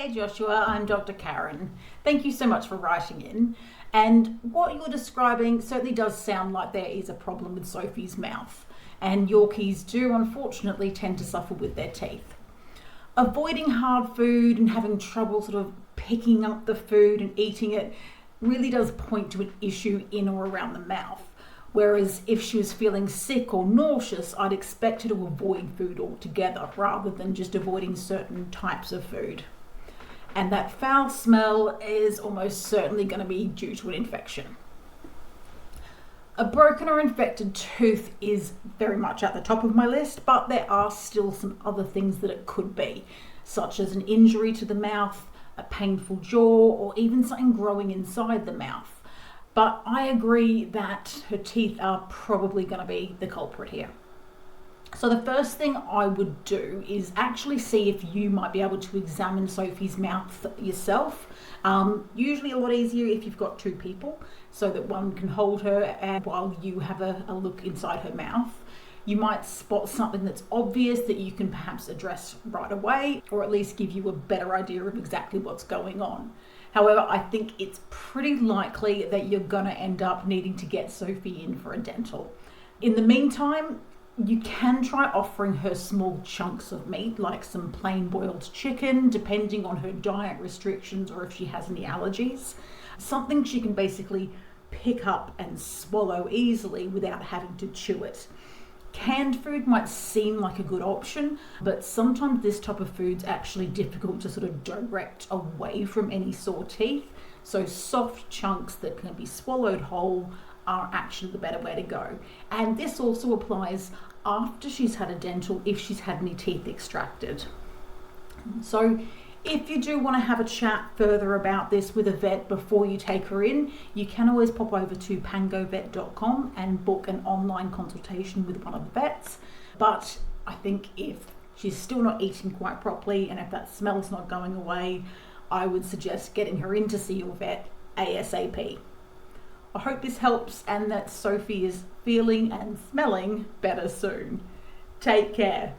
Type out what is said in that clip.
Hey Joshua, I'm Dr. Karen. Thank you so much for writing in. And what you're describing certainly does sound like there is a problem with Sophie's mouth. And Yorkies do unfortunately tend to suffer with their teeth. Avoiding hard food and having trouble sort of picking up the food and eating it really does point to an issue in or around the mouth. Whereas if she was feeling sick or nauseous, I'd expect her to avoid food altogether rather than just avoiding certain types of food. And that foul smell is almost certainly going to be due to an infection. A broken or infected tooth is very much at the top of my list, but there are still some other things that it could be, such as an injury to the mouth, a painful jaw, or even something growing inside the mouth. But I agree that her teeth are probably going to be the culprit here. So the first thing I would do is actually see if you might be able to examine Sophie's mouth yourself. Usually a lot easier if you've got two people, so that one can hold her and while you have a look inside her mouth. You might spot something that's obvious that you can perhaps address right away, or at least give you a better idea of exactly what's going on. However, I think it's pretty likely that you're going to end up needing to get Sophie in for a dental. In the meantime, you can try offering her small chunks of meat, like some plain boiled chicken, depending on her diet restrictions or if she has any allergies. Something she can basically pick up and swallow easily without having to chew it. Canned food might seem like a good option, but sometimes this type of food's actually difficult to sort of direct away from any sore teeth. So soft chunks that can be swallowed whole are actually the better way to go. And this also applies after she's had a dental, if she's had any teeth extracted. So if you do want to have a chat further about this with a vet before you take her in, you can always pop over to pangovet.com and book an online consultation with one of the vets. But I think if she's still not eating quite properly and if that smell's not going away, I would suggest getting her in to see your vet ASAP. I hope this helps and that Sophie is feeling and smelling better soon. Take care.